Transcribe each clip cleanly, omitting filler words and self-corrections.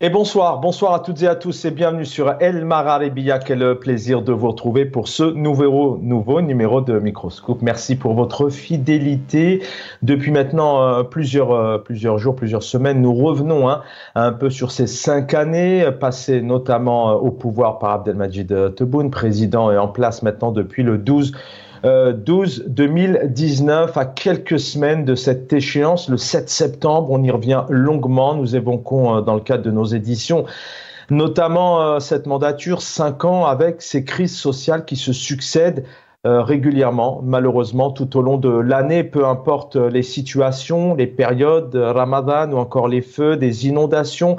Et bonsoir à toutes et à tous et bienvenue sur El Magharibiya. Quel plaisir de vous retrouver pour ce nouveau numéro de Microscope. Merci pour votre fidélité. Depuis maintenant plusieurs jours, plusieurs semaines, nous revenons un peu sur ces 5 années passées notamment au pouvoir par Abdelmadjid Tebboune, président et en place maintenant depuis le 12 2019, à quelques semaines de cette échéance, le 7 septembre. On y revient longuement. Nous évoquons dans le cadre de nos éditions notamment cette mandature, 5 ans avec ces crises sociales qui se succèdent régulièrement, malheureusement, tout au long de l'année, peu importe les situations, les périodes, Ramadan ou encore les feux, des inondations,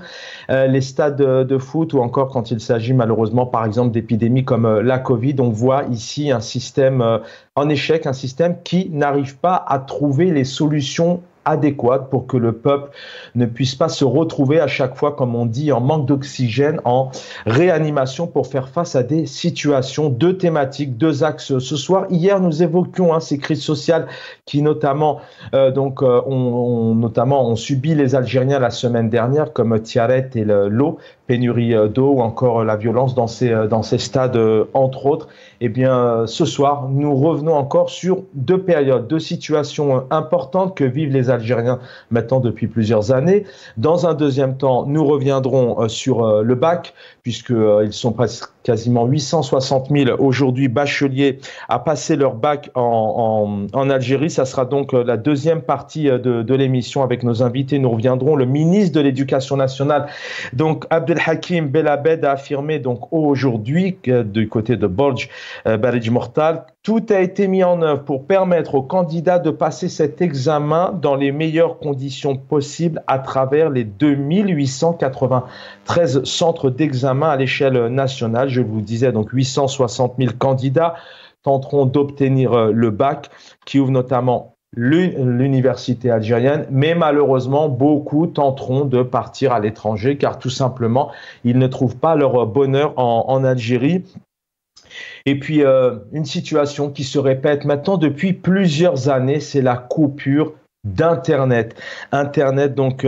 les stades de foot ou encore quand il s'agit malheureusement, par exemple, d'épidémies comme la Covid. On voit ici un système en échec, un système qui n'arrive pas à trouver les solutions adéquate pour que le peuple ne puisse pas se retrouver à chaque fois, comme on dit, en manque d'oxygène, en réanimation pour faire face à des situations, 2 thématiques, 2 axes ce soir. Hier, nous évoquions ces crises sociales qui notamment ont subi les Algériens la semaine dernière, comme Tiaret et l'eau, pénurie d'eau ou encore la violence dans ces stades, entre autres. Eh bien, ce soir, nous revenons encore sur 2 périodes, 2 situations importantes que vivent les Algériens maintenant depuis plusieurs années. Dans un deuxième temps, nous reviendrons sur le bac, puisqu'ils sont quasiment 860 000 aujourd'hui bacheliers à passer leur bac en Algérie. Ça sera donc la deuxième partie de l'émission avec nos invités. Nous reviendrons. Le ministre de l'Éducation nationale, donc Abdelhakim Belabed, a affirmé donc aujourd'hui du côté de Borj Barij Mortal, tout a été mis en œuvre pour permettre aux candidats de passer cet examen dans les meilleures conditions possibles à travers les 2893 centres d'examen à l'échelle nationale. Je vous disais donc 860 000 candidats tenteront d'obtenir le bac qui ouvre notamment l'université algérienne, mais malheureusement, beaucoup tenteront de partir à l'étranger car tout simplement, ils ne trouvent pas leur bonheur en Algérie. Et puis, une situation qui se répète maintenant depuis plusieurs années, c'est la coupure d'Internet. Internet, donc,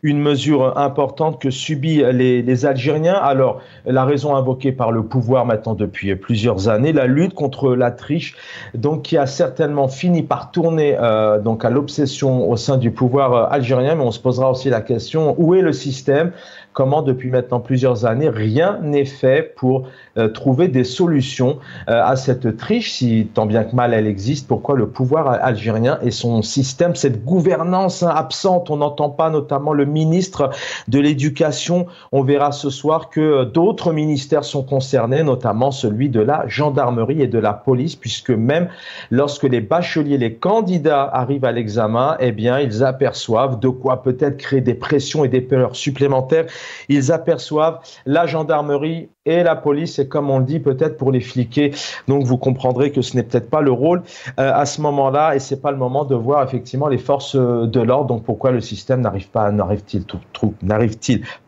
une mesure importante que subissent les Algériens. Alors, la raison invoquée par le pouvoir maintenant depuis plusieurs années, la lutte contre la triche, donc, qui a certainement fini par tourner donc à l'obsession au sein du pouvoir algérien, mais on se posera aussi la question, où est le système ? Comment, depuis maintenant plusieurs années, rien n'est fait pour trouver des solutions à cette triche, si tant bien que mal elle existe. Pourquoi le pouvoir algérien et son système, cette gouvernance absente? On n'entend pas notamment le ministre de l'Éducation. On verra ce soir que d'autres ministères sont concernés, notamment celui de la gendarmerie et de la police, puisque même lorsque les bacheliers, les candidats arrivent à l'examen, eh bien, ils aperçoivent de quoi peut-être créer des pressions et des peurs supplémentaires. Ils aperçoivent la gendarmerie et la police, et comme on le dit, peut-être pour les fliquer. Donc vous comprendrez que ce n'est peut-être pas le rôle à ce moment-là, et c'est pas le moment de voir effectivement les forces de l'ordre. Donc pourquoi le système n'arrive-t-il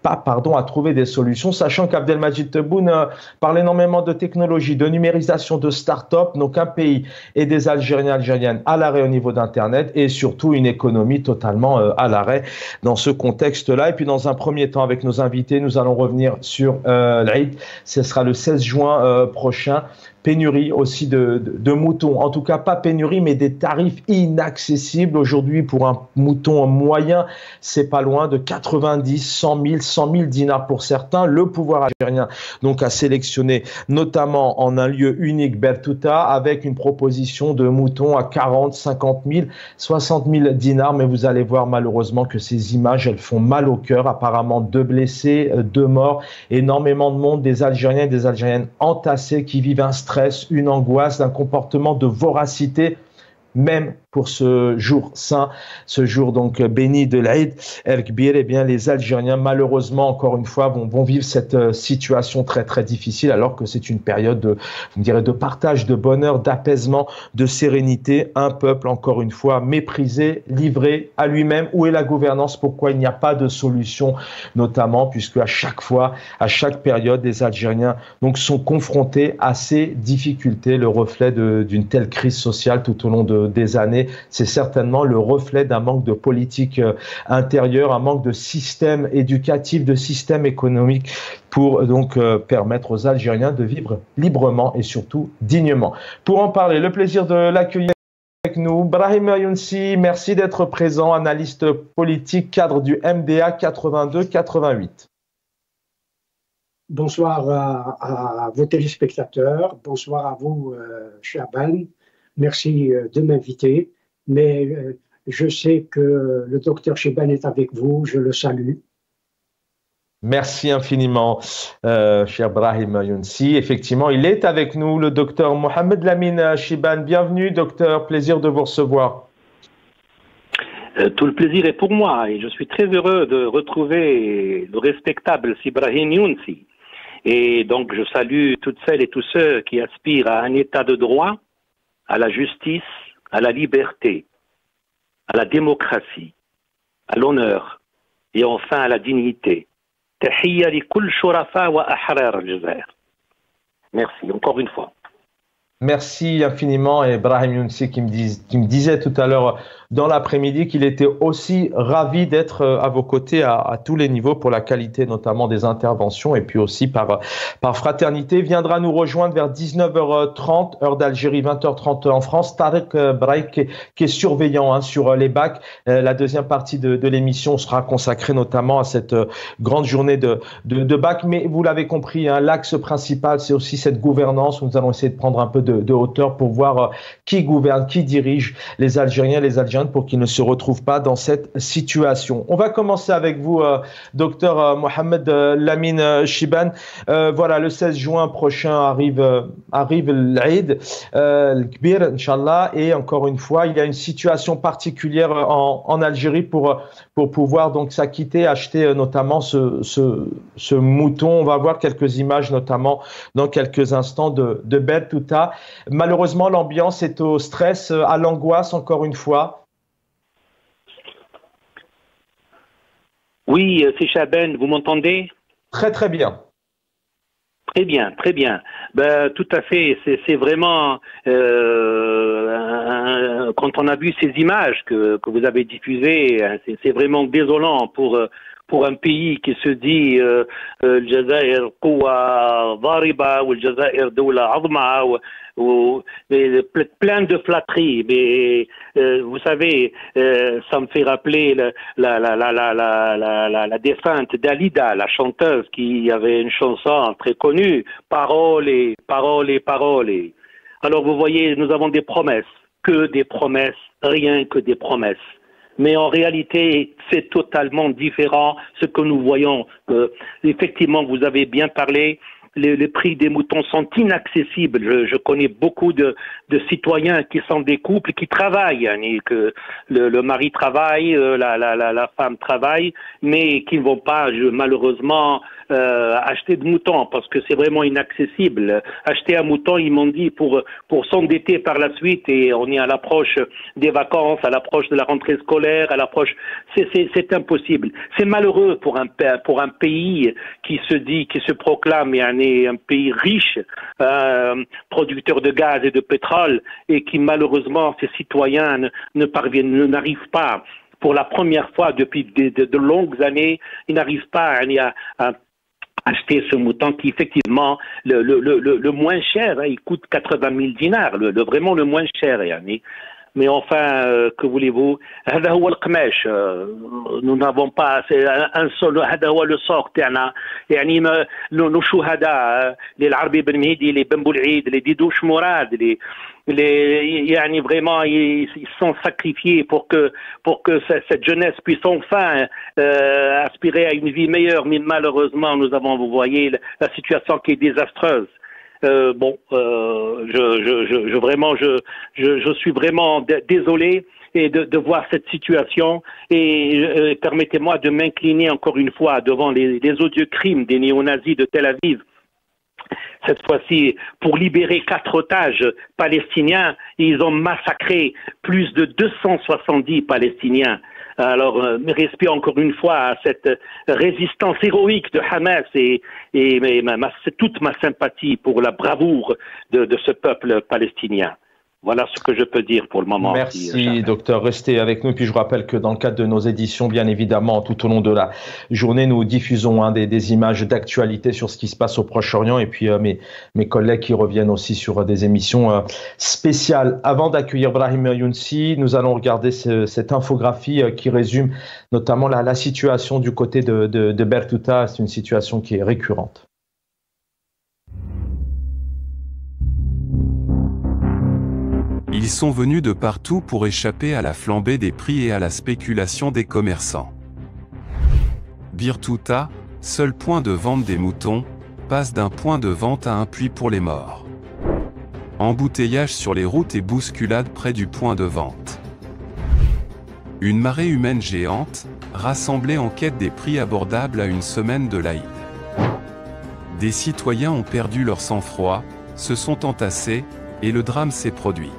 pas à trouver des solutions, sachant qu'Abdelmadjid Tebboune parle énormément de technologie, de numérisation, de start-up, donc un pays et des Algériens, Algériennes à l'arrêt au niveau d'Internet, et surtout une économie totalement à l'arrêt dans ce contexte-là. Et puis dans un premier temps, avec nos invités, nous allons revenir sur l'Aïd. Ce sera le 16 juin prochain. Pénurie aussi de moutons. En tout cas, pas pénurie, mais des tarifs inaccessibles. Aujourd'hui, pour un mouton moyen, c'est pas loin de 90, 100 000 dinars pour certains. Le pouvoir algérien donc a sélectionné notamment en un lieu unique, Bertouta, avec une proposition de moutons à 40, 50 000, 60 000 dinars. Mais vous allez voir malheureusement que ces images, elles font mal au cœur. Apparemment, 2 blessés, 2 morts, énormément de monde, des Algériens et des Algériennes entassés qui vivent un stress, une angoisse, un comportement de voracité, même pour ce jour saint, ce jour donc béni de l'Aïd el-Kbir. Eh bien, les Algériens, malheureusement, encore une fois, vont vivre cette situation très, très difficile, alors que c'est une période de partage, de bonheur, d'apaisement, de sérénité. Un peuple, encore une fois, méprisé, livré à lui-même. Où est la gouvernance? Pourquoi il n'y a pas de solution, notamment, puisque à chaque fois, à chaque période, les Algériens donc, sont confrontés à ces difficultés, le reflet d'une telle crise sociale tout au long de des années, c'est certainement le reflet d'un manque de politique intérieure, un manque de système éducatif, de système économique pour donc permettre aux Algériens de vivre librement et surtout dignement. Pour en parler, le plaisir de l'accueillir avec nous, Brahim Younsi, merci d'être présent, analyste politique, cadre du MDA 82-88. Bonsoir à vos téléspectateurs, bonsoir à vous, Chaban. Merci de m'inviter, mais je sais que le docteur Chaban est avec vous, je le salue. Merci infiniment, cher Brahim Younsi. Effectivement, il est avec nous, le docteur Mohamed Lamine Chiban. Bienvenue, docteur. Plaisir de vous recevoir. Tout le plaisir est pour moi et je suis très heureux de retrouver le respectable Brahim Younsi. Et donc, je salue toutes celles et tous ceux qui aspirent à un état de droit, à la justice, à la liberté, à la démocratie, à l'honneur et enfin à la dignité. Merci encore une fois. Merci infiniment, et Brahim Younsi qui me disait tout à l'heure dans l'après-midi qu'il était aussi ravi d'être à vos côtés à tous les niveaux pour la qualité notamment des interventions et puis aussi par fraternité. Il viendra nous rejoindre vers 19h30, heure d'Algérie, 20h30 en France. Tarek Braïk qui est surveillant sur les bacs. La deuxième partie de l'émission sera consacrée notamment à cette grande journée de bac. Mais vous l'avez compris, l'axe principal, c'est aussi cette gouvernance où nous allons essayer de prendre un peu de hauteur pour voir qui gouverne, qui dirige les Algériens, les Algériennes pour qu'ils ne se retrouvent pas dans cette situation. On va commencer avec vous, docteur Mohamed Lamine Chiban. Voilà, le 16 juin prochain arrive l'Aïd, l'Kbir, Inch'Allah, et encore une fois, il y a une situation particulière en Algérie pour pouvoir donc s'acquitter, acheter notamment ce mouton. On va voir quelques images, notamment dans quelques instants de Bertouta. Malheureusement, l'ambiance est au stress, à l'angoisse, encore une fois. Oui, c'est Chaben, vous m'entendez? Très très bien. Très bien, très bien. Ben, tout à fait, c'est vraiment quand on a vu ces images que vous avez diffusées, c'est vraiment désolant pour un pays qui se dit الجزائر قوة ضاربة والجزائر دولة عظمى plein de flatteries, mais vous savez, ça me fait rappeler la défunte Dalida, la chanteuse qui avait une chanson très connue, paroles et paroles et paroles. Alors vous voyez, nous avons des promesses, que des promesses, rien que des promesses. Mais en réalité, c'est totalement différent ce que nous voyons. Effectivement, vous avez bien parlé, les prix des moutons sont inaccessibles. Je connais beaucoup de citoyens qui sont des couples qui travaillent, que le mari travaille, la femme travaille, mais qui ne vont pas malheureusement acheter de moutons parce que c'est vraiment inaccessible. Acheter un mouton, ils m'ont dit, pour s'endetter par la suite, et on est à l'approche des vacances, à l'approche de la rentrée scolaire, à l'approche, c'est impossible. C'est malheureux pour un pays qui se proclame un pays riche, producteur de gaz et de pétrole, et qui malheureusement, ses citoyens n'arrivent pas, pour la première fois depuis de longues années, ils n'arrivent pas à acheter ce mouton qui effectivement le moins cher, il coûte 80 000 dinars, vraiment le moins cher. Mais enfin, que voulez-vous? Nous n'avons pas un seul, le sort تاعنا يعني nos شهداء للعربي بن مهدي les Ben Bouleid, les Didouche Mourad, يعني vraiment ils sont sacrifiés pour que cette jeunesse puisse enfin aspirer à une vie meilleure, mais malheureusement nous avons, vous voyez, la situation qui est désastreuse. Je suis vraiment désolé et de voir cette situation, et permettez-moi de m'incliner encore une fois devant les odieux crimes des néo-nazis de Tel Aviv. Cette fois-ci, pour libérer 4 otages palestiniens, ils ont massacré plus de 270 Palestiniens. Alors, respect encore une fois à cette résistance héroïque de Hamas, et toute ma sympathie pour la bravoure de ce peuple palestinien. Voilà ce que je peux dire pour le moment. Merci, docteur. Restez avec nous. Puis je rappelle que dans le cadre de nos éditions, bien évidemment, tout au long de la journée, nous diffusons des images d'actualité sur ce qui se passe au Proche-Orient. Et puis mes collègues qui reviennent aussi sur des émissions spéciales. Avant d'accueillir Brahim Younsi, nous allons regarder cette infographie qui résume notamment la situation du côté de Bertuta. C'est une situation qui est récurrente. Ils sont venus de partout pour échapper à la flambée des prix et à la spéculation des commerçants. Bertuta, seul point de vente des moutons, passe d'un point de vente à un puits pour les morts. Embouteillage sur les routes et bousculade près du point de vente. Une marée humaine géante, rassemblée en quête des prix abordables à une semaine de l'Aïd. Des citoyens ont perdu leur sang-froid, se sont entassés, et le drame s'est produit.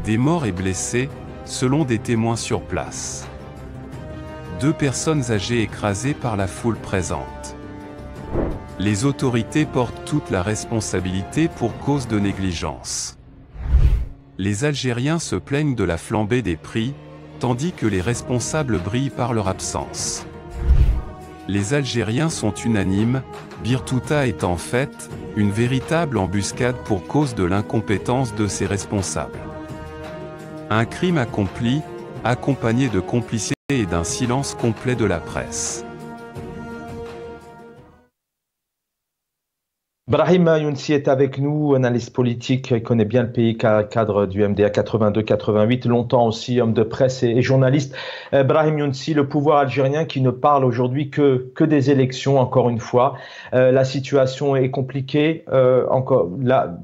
Des morts et blessés, selon des témoins sur place. 2 personnes âgées écrasées par la foule présente. Les autorités portent toute la responsabilité pour cause de négligence. Les Algériens se plaignent de la flambée des prix, tandis que les responsables brillent par leur absence. Les Algériens sont unanimes, Bertuta est en fait une véritable embuscade pour cause de l'incompétence de ses responsables. Un crime accompli, accompagné de complicité et d'un silence complet de la presse. Brahim Younsi est avec nous, analyste politique, il connaît bien le pays, cadre du MDA 82-88, longtemps aussi homme de presse et journaliste. Brahim Younsi, le pouvoir algérien qui ne parle aujourd'hui que des élections, encore une fois. La situation est compliquée. Là,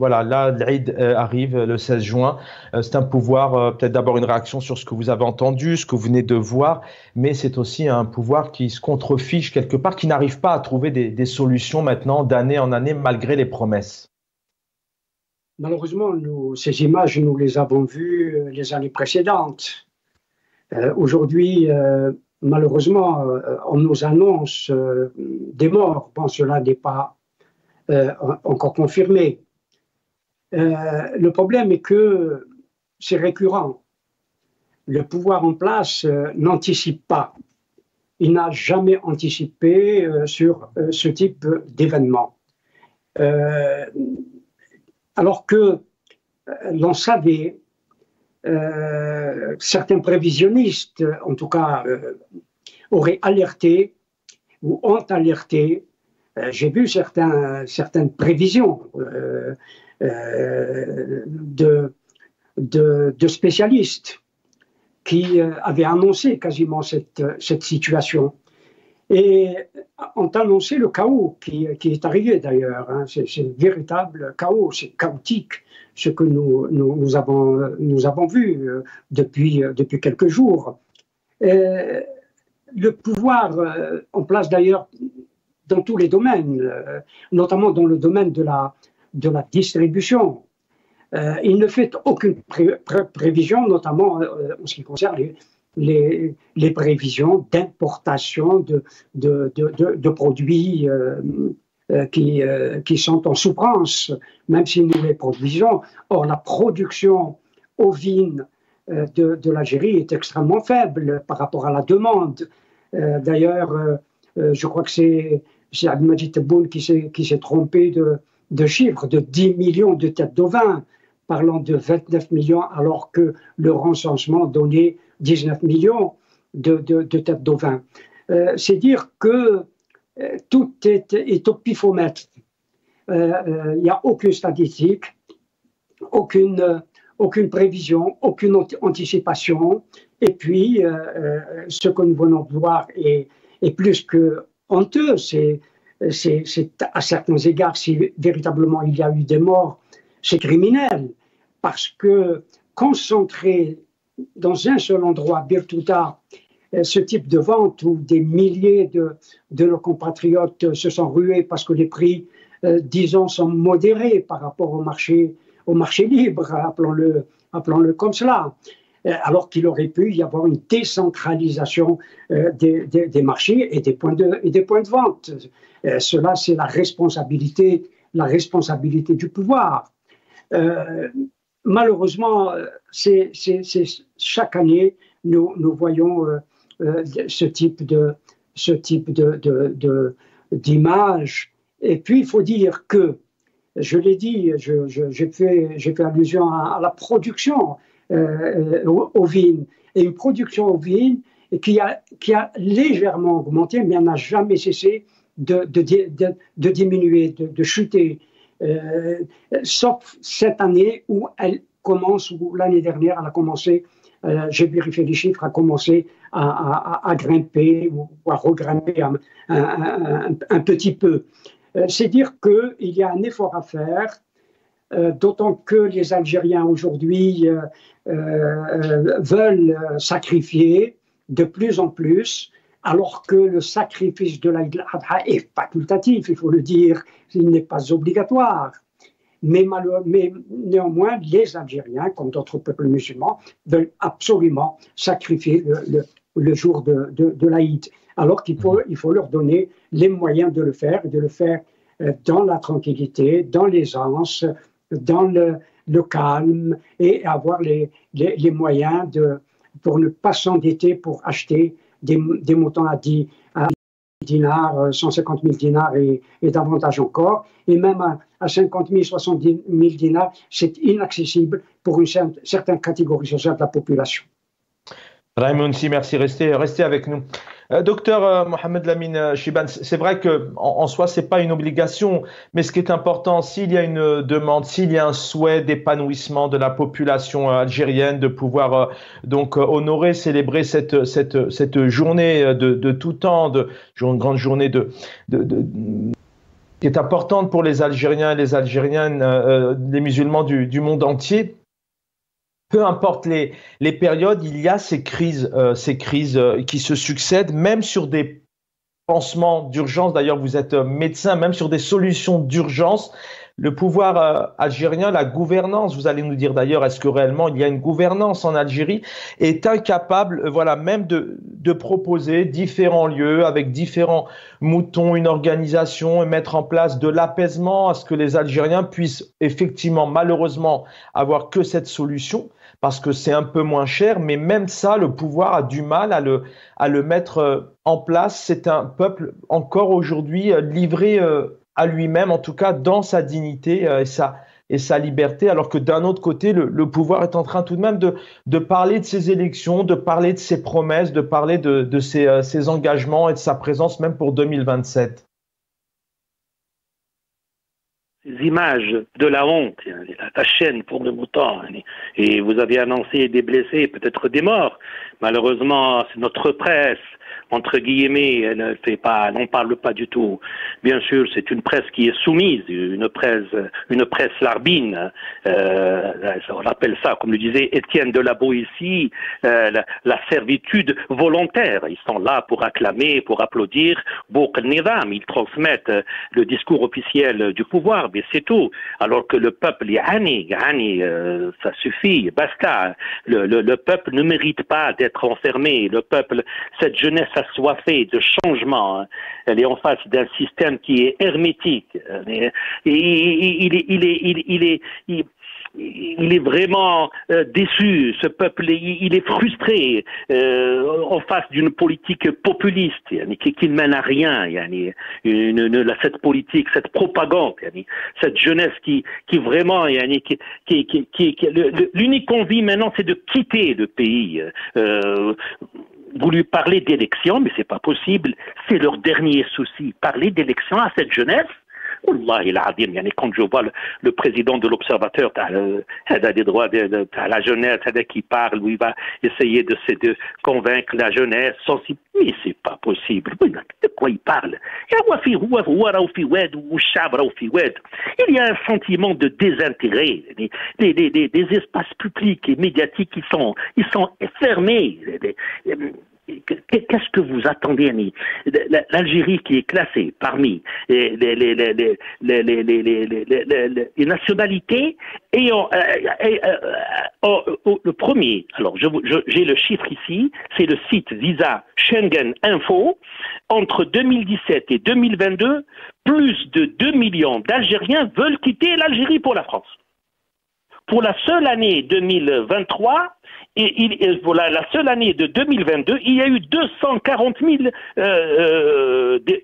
l'Aïd arrive le 16 juin. C'est un pouvoir, peut-être d'abord une réaction sur ce que vous avez entendu, ce que vous venez de voir, mais c'est aussi un pouvoir qui se contrefiche quelque part, qui n'arrive pas à trouver des solutions maintenant d'année en année, malgré les promesses. Malheureusement, ces images, nous les avons vues les années précédentes. Aujourd'hui, malheureusement, on nous annonce des morts. Bon, cela n'est pas encore confirmé. Le problème est que c'est récurrent. Le pouvoir en place n'anticipe pas. Il n'a jamais anticipé sur ce type d'événement. Alors que l'on savait, certains prévisionnistes, en tout cas, auraient alerté ou ont alerté. J'ai vu certaines prévisions de spécialistes qui avaient annoncé quasiment cette situation. Et ont annoncé le chaos qui est arrivé d'ailleurs. Hein. C'est un véritable chaos, c'est chaotique ce que nous avons vu depuis quelques jours. Le pouvoir en place d'ailleurs dans tous les domaines, notamment dans le domaine de la distribution. Il ne fait aucune prévision, notamment en ce qui concerne les prévisions d'importation de produits qui sont en souffrance, même si nous les produisons. Or, la production ovine de l'Algérie est extrêmement faible par rapport à la demande. D'ailleurs, je crois que c'est Abdelmajid Tebboune qui s'est trompé de chiffre, de 10 millions de têtes d'ovins, parlant de 29 millions, alors que le recensement donnait 19 millions de têtes d'ovins. C'est dire que tout est au pifomètre. Il n'y a aucune statistique, aucune prévision, aucune anticipation. Et puis, ce que nous venons de voir est plus que honteux. C'est à certains égards, si véritablement il y a eu des morts, c'est criminel. Parce que concentrer dans un seul endroit, Bertuta, ce type de vente où des milliers de nos compatriotes se sont rués parce que les prix, disons, sont modérés par rapport au marché libre, appelons-le comme cela, alors qu'il aurait pu y avoir une décentralisation des marchés et des points de vente. Cela, c'est la responsabilité du pouvoir. malheureusement, chaque année, nous voyons ce type d'image. Et puis, il faut dire que, je l'ai dit, j'ai fait allusion à la production ovine, et une production ovine qui a légèrement augmenté, mais elle n'a jamais cessé de diminuer, de chuter, sauf cette année où elle commence, ou l'année dernière, elle a commencé, j'ai vérifié les chiffres, a commencé à grimper ou à regrimper un petit peu. C'est dire qu'il y a un effort à faire, d'autant que les Algériens aujourd'hui veulent sacrifier de plus en plus, alors que le sacrifice de l'Aïd al-Adha est facultatif, il faut le dire, il n'est pas obligatoire. Mais néanmoins, les Algériens, comme d'autres peuples musulmans, veulent absolument sacrifier le jour de l'Aïd, alors qu'il faut leur donner les moyens de le faire, et de le faire dans la tranquillité, dans l'aisance, dans le calme, et avoir les moyens pour ne pas s'endetter pour acheter des moutons à 10 dinars, 150 000 dinars et davantage encore, et même à 50 000, 70 000 dinars, c'est inaccessible pour une certaine catégorie sociale de la population. Raïm, merci, restez avec nous. Docteur Mohamed Lamine Chibane, c'est vrai qu'en soi, ce n'est pas une obligation, mais ce qui est important, s'il y a une demande, s'il y a un souhait d'épanouissement de la population algérienne, de pouvoir donc honorer, célébrer cette journée de tout temps, une grande journée qui est importante pour les Algériens et les Algériennes, les musulmans du monde entier. Peu importe les périodes, il y a ces crises qui se succèdent, même sur des pansements d'urgence. D'ailleurs, vous êtes médecin, même sur des solutions d'urgence. Le pouvoir algérien, la gouvernance, vous allez nous dire d'ailleurs, est-ce que réellement il y a une gouvernance en Algérie, est incapable, même de proposer différents lieux avec différents moutons, une organisation, et mettre en place de l'apaisement à ce que les Algériens puissent effectivement, malheureusement, avoir que cette solution, parce que c'est un peu moins cher, mais même ça, le pouvoir a du mal à le mettre en place. C'est un peuple encore aujourd'hui livré à lui-même, en tout cas dans sa dignité et sa liberté, alors que d'un autre côté, le pouvoir est en train tout de même de parler de ses élections, de parler de ses promesses, de parler de ses engagements et de sa présence même pour 2027. Ces images de la honte, la chaîne pour le mouton, et vous avez annoncé des blessés, peut-être des morts. Malheureusement, c'est notre presse, entre guillemets, elle n'en parle pas du tout. Bien sûr, c'est une presse qui est soumise, une presse larbine. On appelle ça, comme le disait Étienne de la Boétie, la servitude volontaire. Ils sont là pour acclamer, pour applaudir. Ils transmettent le discours officiel du pouvoir, mais c'est tout. Alors que le peuple, ça suffit, basta. Le peuple ne mérite pas d'être enfermé. Le peuple, cette jeunesse assoiffée de changement, elle est en face d'un système qui est hermétique. Il est vraiment déçu, ce peuple, il est frustré en face d'une politique populiste qui ne mène à rien, cette politique, cette propagande, cette jeunesse qui vraiment, l'unique envie maintenant, c'est de quitter le pays. Vous lui parlez d'élections, mais c'est pas possible, c'est leur dernier souci. Parler d'élections à cette jeunesse, Wallahi l'azim, quand je vois le président de l'Observateur, des droits de la jeunesse, qui parle, où il va essayer de convaincre la jeunesse, mais c'est pas possible. De quoi il parle? Il y a un sentiment de désintérêt. Des espaces publics et médiatiques qui sont fermés. Qu'est-ce que vous attendez? L'Algérie qui est classée parmi les nationalités ayant le premier, alors j'ai le chiffre ici, c'est le site Visa Schengen Info, entre 2017 et 2022, plus de 2 millions d'Algériens veulent quitter l'Algérie pour la France. pour la seule année 2023, et voilà, la seule année de 2022, il y a eu 240 000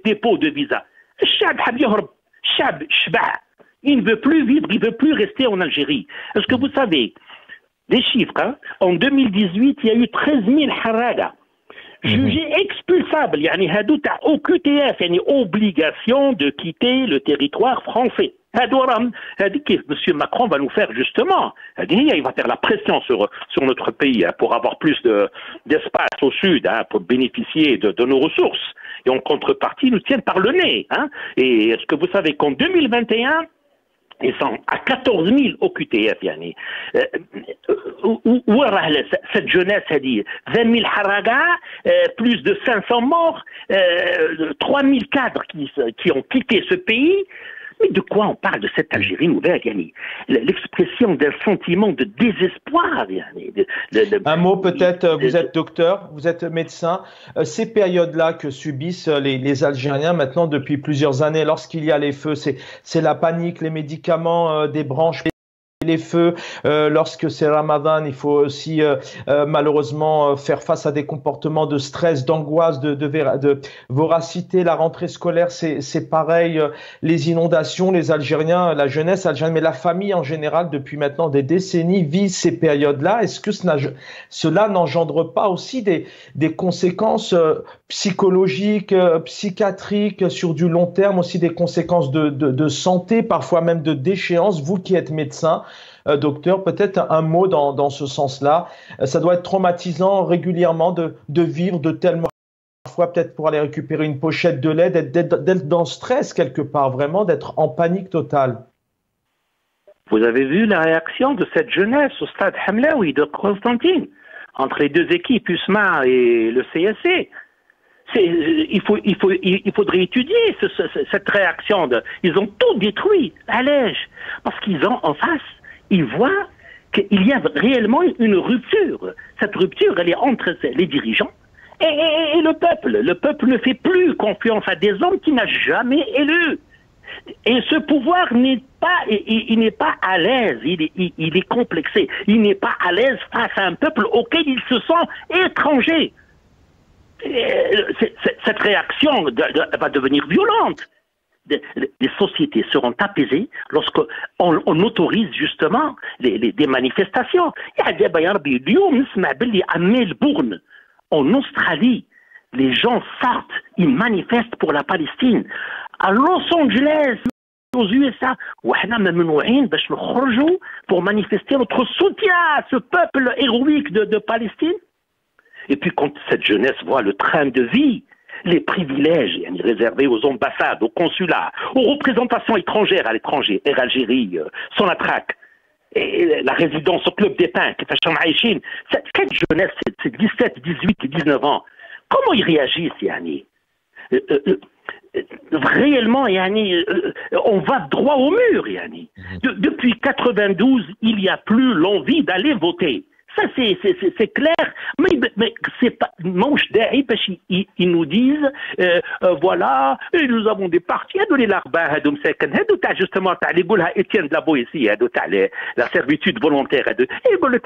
dépôts de visa. Il ne veut plus vivre, il ne veut plus rester en Algérie. Est-ce que vous savez, des chiffres, hein, en 2018, il y a eu 13 000 haraga jugés expulsables, yani hadou ta OQTF, yani obligation de quitter le territoire français. M. Macron va nous faire justement, il va faire la pression sur notre pays hein, pour avoir plus d'espace au sud, hein, pour bénéficier de nos ressources. Et en contrepartie, ils nous tiennent par le nez. Hein. Et est-ce que vous savez qu'en 2021, ils sont à 14 000 au QTF, yani. Où cette jeunesse a dit 20 000 haraga, plus de 500 morts, 3 000 cadres qui ont quitté ce pays. Mais de quoi on parle de cette Algérie nouvelle, yani? L'expression d'un sentiment de désespoir, yani. Un mot peut-être, vous êtes docteur, vous êtes médecin. Ces périodes-là que subissent les Algériens maintenant depuis plusieurs années, lorsqu'il y a les feux, c'est la panique, les médicaments débranchent les feux, lorsque c'est Ramadan, il faut aussi malheureusement faire face à des comportements de stress, d'angoisse, de voracité. La rentrée scolaire, c'est pareil. Les inondations, les Algériens, la jeunesse algérienne, mais la famille en général, depuis maintenant des décennies, vit ces périodes-là. Est-ce que cela n'engendre pas aussi des conséquences psychologiques, psychiatriques sur du long terme, aussi des conséquences de santé, parfois même de déchéance? Vous qui êtes médecin, docteur, peut-être un mot dans ce sens-là. Ça doit être traumatisant régulièrement de vivre de tels moments, parfois peut-être pour aller récupérer une pochette de lait, d'être dans le stress quelque part, vraiment d'être en panique totale. Vous avez vu la réaction de cette jeunesse au stade Hamlaoui de Constantine, entre les deux équipes, USMA et le CSC. Il faudrait étudier cette réaction. Ils ont tout détruit, allège, parce qu'ils ont en face, ils voient qu'il y a réellement une rupture. Cette rupture, elle est entre les dirigeants et le peuple. Le peuple ne fait plus confiance à des hommes qu'il n'a jamais élus. Et ce pouvoir n'est pas à l'aise, il est complexé. Il n'est pas à l'aise face à un peuple auquel il se sent étranger. Cette réaction va devenir violente. Les sociétés seront apaisées lorsqu'on autorise justement des manifestations. À Melbourne, en Australie, les gens sortent, ils manifestent pour la Palestine. À Los Angeles, aux USA, pour manifester notre soutien à ce peuple héroïque de Palestine. Et puis quand cette jeunesse voit le train de vie, les privilèges réservés aux ambassades, aux consulats, aux représentations étrangères à l'étranger, Air Algérie, Sonatrach, et la résidence au Club des Pins, cette jeunesse, c'est 17, 18 et 19 ans, comment ils réagissent, Yani? Réellement, Yani, on va droit au mur, Yani. Depuis 92, il n'y a plus l'envie d'aller voter. Ça, c'est clair, mais c'est pas manche d'air parce qu'ils nous disent voilà, nous avons des partis à donner l'arba, justement, Étienne de la Boétie, la servitude volontaire, et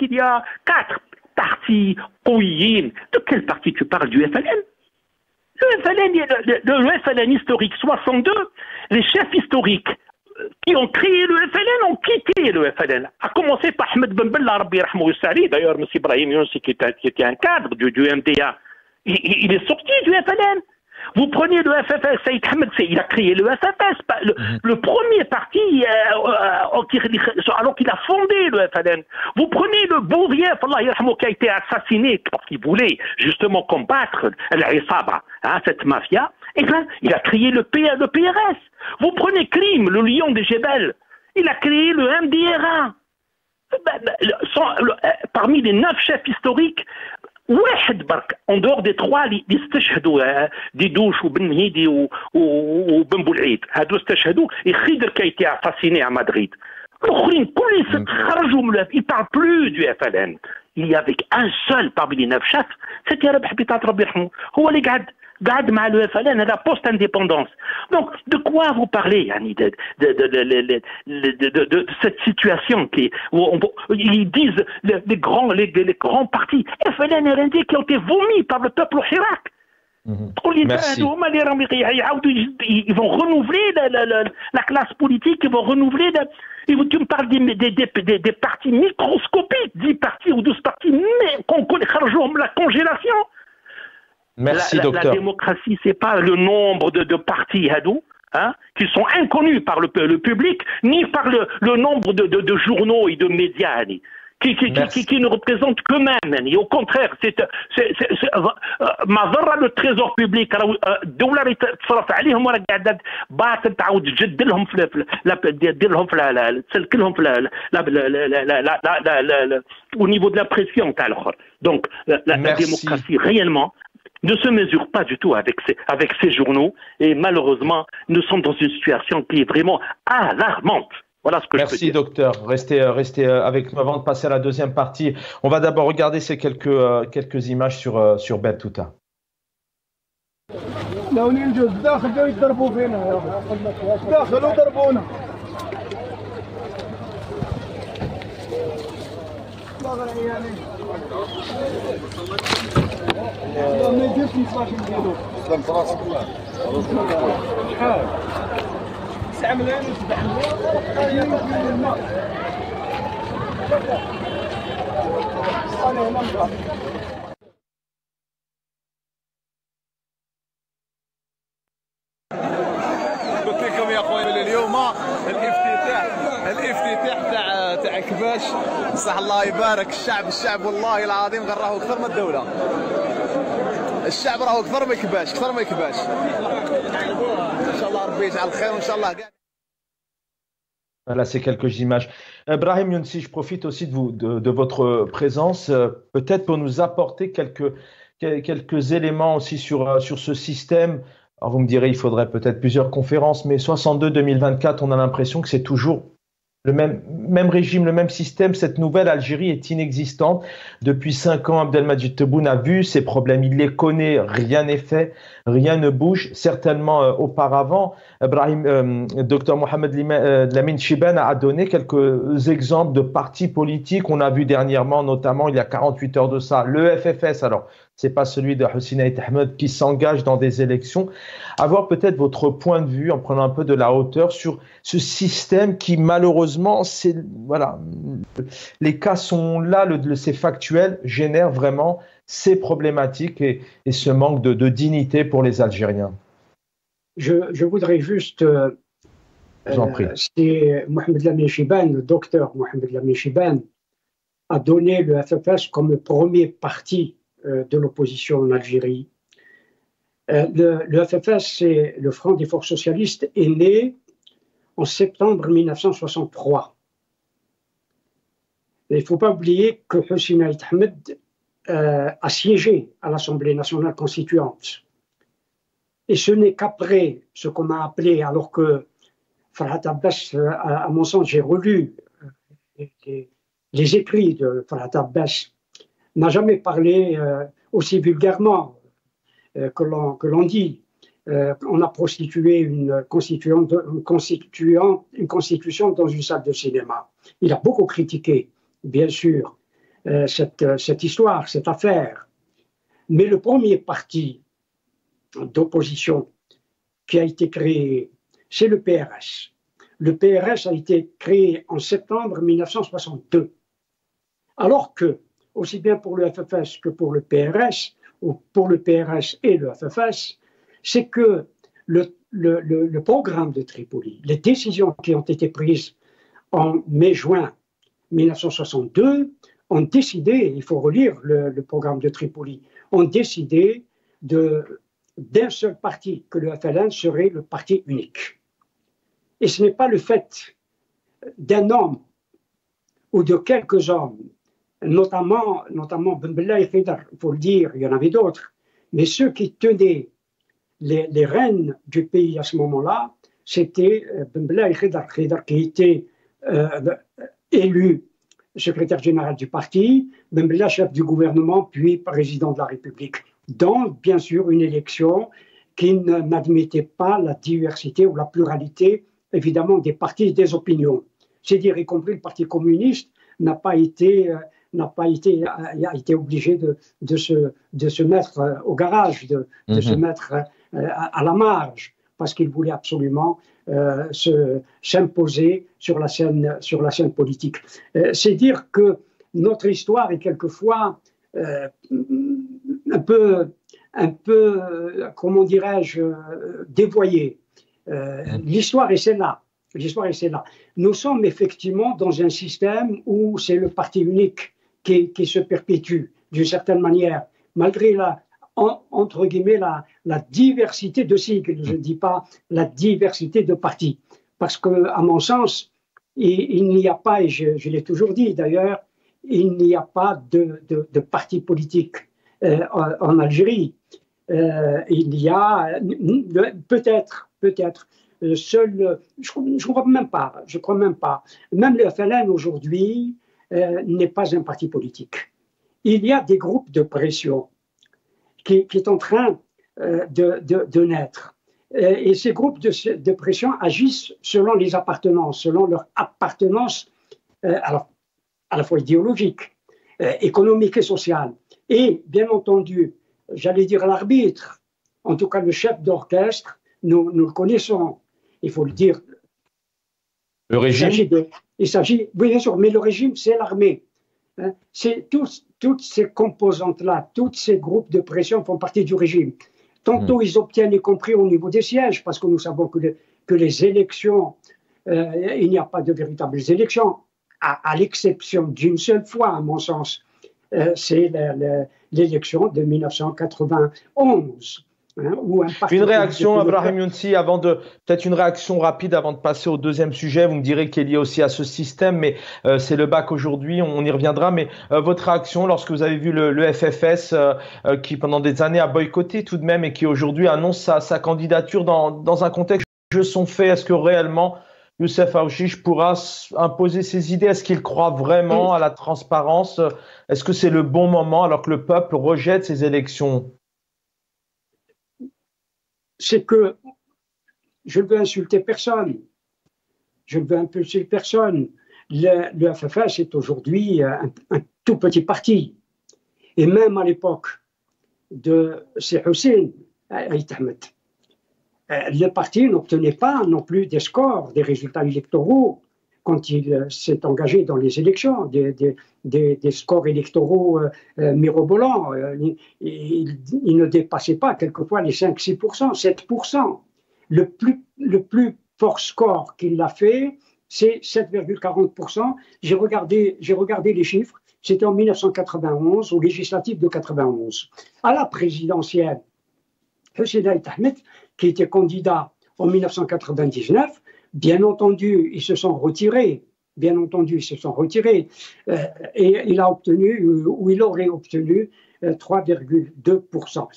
il y a 4 partis ouïs. De quel parti tu parles? Du FLN? Le FLN historique 62, les chefs historiques qui ont créé le FLN ont quitté le FLN. À commencer par Ahmed Ben Bella, Rabbi Rahmou Sali, d'ailleurs, M. Ibrahim Youssi, qui était un cadre du MDA, il est sorti du FLN. Vous prenez le FFS, Saïd Ahmed, il a créé le FFS, le premier parti, alors qu'il a fondé le FLN. Vous prenez le Bourrief, Allah yarhamou, qui a été assassiné parce qu'il voulait justement combattre l'Isaba, cette mafia. Et bien, il a créé le PRS. Vous prenez Krim, le lion des Jebel, il a créé le MDR1. Parmi les 9 chefs historiques, en dehors des 3 اللي استشهدوا ديدوش وبن مهيدي وبن بولعيد هادو استشهدوا خضر qui a été assassiné à Madrid. الاخرين كل خرجوا من ils parlent plus du FLN. Il y avait un seul parmi les 9 chefs, c'était ربح بطاط ربي يرحمه, هو اللي قعد قاعد مع le FLN à la post-indépendance. Donc, de quoi vous parlez, Yanni, de cette situation où ils disent les grands partis, FLN et RND qui ont été vomis par le peuple au Irak. Merci. Ils vont renouveler la classe politique, ils vont renouveler. Tu me parles des partis microscopiques, 10 partis ou 12 partis, mais qu'on connaît la congélation. Merci, la docteur. démocratie, c'est pas le nombre de partis, hein, qui sont inconnus par le public, ni par le nombre de journaux et de médias. Qui ne représente qu'eux-mêmes. Au contraire, c'est le trésor public. الدولة اللي تصرف عليهم ولا قاعدة باطل تعاود تجد لهم دير لهم تسلكلهم au niveau de la pression تاع الآخر. Donc la démocratie réellement ne se mesure pas du tout avec ces journaux et malheureusement nous sommes dans une situation qui est vraiment alarmante. Voilà ce que Merci, je peux dire. docteur. Restez avec nous avant de passer à la deuxième partie. On va d'abord regarder ces quelques images sur Beltouta. قلت لكم يا اخواني اليوم الافتتاح تاع كباش صح الله يبارك الشعب والله العظيم غير راهو اكثر من الدوله. الشعب راهو اكثر من كباش ان شاء الله ربي يجعل الخير وان شاء الله. Voilà, c'est quelques images. Brahim Younsi, je profite aussi de votre présence, peut-être pour nous apporter quelques éléments aussi sur ce système. Alors vous me direz, il faudrait peut-être plusieurs conférences, mais 62-2024, on a l'impression que c'est toujours le même régime, le même système. Cette nouvelle Algérie est inexistante. Depuis 5 ans, Abdelmadjid Tebboune a vu ces problèmes, il les connaît, rien n'est fait, rien ne bouge. Certainement auparavant, Dr Mohamed Lamine Chibane a donné quelques exemples de partis politiques. On a vu dernièrement, notamment il y a 48 heures de ça, le FFS. Alors, c'est pas celui de Hussein Ait Ahmed qui s'engage dans des élections. Avoir peut-être votre point de vue en prenant un peu de la hauteur sur ce système qui malheureusement, voilà, les cas sont là, c'est factuel, génère vraiment ces problématiques et ce manque de dignité pour les Algériens. Je voudrais juste, c'est Mohamed Lamine Chibane, le docteur Mohamed Lamine Chibane, a donné le FFS comme le premier parti de l'opposition en Algérie. Le FFS, c'est le Front des Forces Socialistes, est né en septembre 1963. Il ne faut pas oublier que Hussein Ait Ahmed a siégé à l'Assemblée nationale constituante. Et ce n'est qu'après ce qu'on a appelé, alors que Farhat Abbas, à mon sens, j'ai relu les écrits de Farhat Abbas, n'a jamais parlé aussi vulgairement que l'on dit. On a prostitué une constitution dans une salle de cinéma. Il a beaucoup critiqué, bien sûr, cette histoire, cette affaire. Mais le premier parti d'opposition qui a été créé, c'est le PRS. Le PRS a été créé en septembre 1962. Alors que, aussi bien pour le FFS que pour le PRS, ou pour le PRS et le FFS, c'est que le programme de Tripoli, les décisions qui ont été prises en mai-juin 1962 ont décidé, il faut relire le programme de Tripoli, ont décidé d'un seul parti, que le FLN serait le parti unique. Et ce n'est pas le fait d'un homme ou de quelques hommes, notamment Ben Bella et Khidr, il faut le dire, il y en avait d'autres, mais ceux qui tenaient les rênes du pays à ce moment-là, c'était Ben Bella et Khidr qui était élu secrétaire général du parti, Ben Bella chef du gouvernement, puis président de la République. dans, bien sûr, une élection qui n'admettait pas la diversité ou la pluralité, évidemment, des partis et des opinions. C'est-à-dire, y compris le Parti communiste n'a pas été obligé de se mettre au garage, de se mettre à la marge, parce qu'il voulait absolument s'imposer sur la scène politique. C'est dire que notre histoire est quelquefois un peu, comment dirais-je, dévoyée. L'histoire est celle-là. Nous sommes effectivement dans un système où c'est le parti unique qui se perpétue d'une certaine manière, malgré entre guillemets, la diversité de sigles. Je ne dis pas la diversité de partis. Parce qu'à mon sens, il n'y a pas, et je l'ai toujours dit d'ailleurs, il n'y a pas de parti politique en Algérie. Il y a peut-être, seul, je crois même pas. Même le FLN aujourd'hui n'est pas un parti politique. Il y a des groupes de pression qui est en train de naître. Et ces groupes de pression agissent selon les appartenances, selon leur appartenance alors, à la fois idéologique, économique et sociale. Et bien entendu, j'allais dire l'arbitre, en tout cas le chef d'orchestre, nous le connaissons, il faut le dire. Le régime. Il s'agit, oui bien sûr, mais le régime c'est l'armée. Hein, c'est toutes ces composantes-là, tous ces groupes de pression font partie du régime. Tantôt ils obtiennent, y compris au niveau des sièges, parce que nous savons que les élections, il n'y a pas de véritables élections, à l'exception d'une seule fois, à mon sens, c'est l'élection de 1991. Hein, une réaction, Abraham Younsi, peut-être une réaction rapide avant de passer au deuxième sujet. Vous me direz qu'il est lié aussi à ce système, mais c'est le bac aujourd'hui, on y reviendra. Mais votre réaction lorsque vous avez vu le FFS qui pendant des années a boycotté tout de même et qui aujourd'hui annonce sa candidature dans un contexte où les jeux sont faits, est-ce que réellement Youssef Aouchiche pourra imposer ses idées? Est-ce qu'il croit vraiment à la transparence? Est-ce que c'est le bon moment alors que le peuple rejette ces élections? C'est que je ne veux insulter personne. Le FFS est aujourd'hui un tout petit parti. Et même à l'époque de Sey Hussein Ait Ahmed, le parti n'obtenait pas non plus des scores, des résultats électoraux quand il s'est engagé dans les élections, des scores électoraux mirobolants. Il ne dépassait pas quelquefois les 5-6%, 7%. Le plus fort score qu'il a fait, c'est 7,40%. J'ai regardé les chiffres, c'était en 1991, aux législatives de 91. À la présidentielle, Hussein Ait Ahmed, qui était candidat en 1999, bien entendu, ils se sont retirés. Et il a obtenu, ou il aurait obtenu, 3,2%.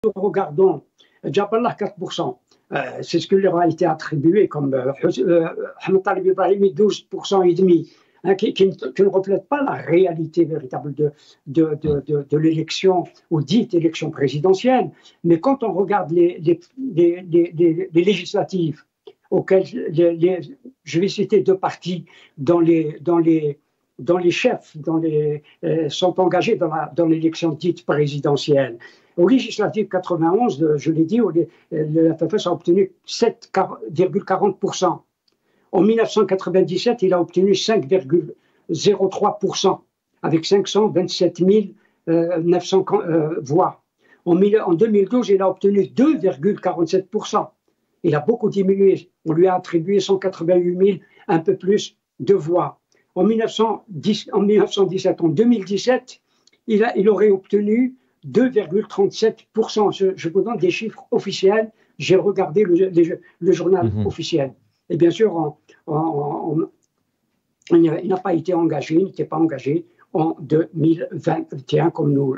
Nous regardons Jaballah 4%. C'est ce qui leur a été attribué comme Ahmed Talib Ibrahimi 12,5%. Hein, qui ne reflète pas la réalité véritable de l'élection ou dite élection présidentielle. Mais quand on regarde les législatives auxquelles je vais citer deux partis dont les chefs sont engagés dans l'élection dite présidentielle. Aux législatives 91, je l'ai dit, le FFS a obtenu 7,40%. En 1997, il a obtenu 5,03% avec 527 900 voix. En 2012, il a obtenu 2,47%. Il a beaucoup diminué. On lui a attribué 188 000, un peu plus, de voix. En 2017, il aurait obtenu 2,37%. Je vous donne des chiffres officiels. J'ai regardé le journal officiel. Et bien sûr, il n'a pas été engagé, il n'était pas engagé en 2021, comme vous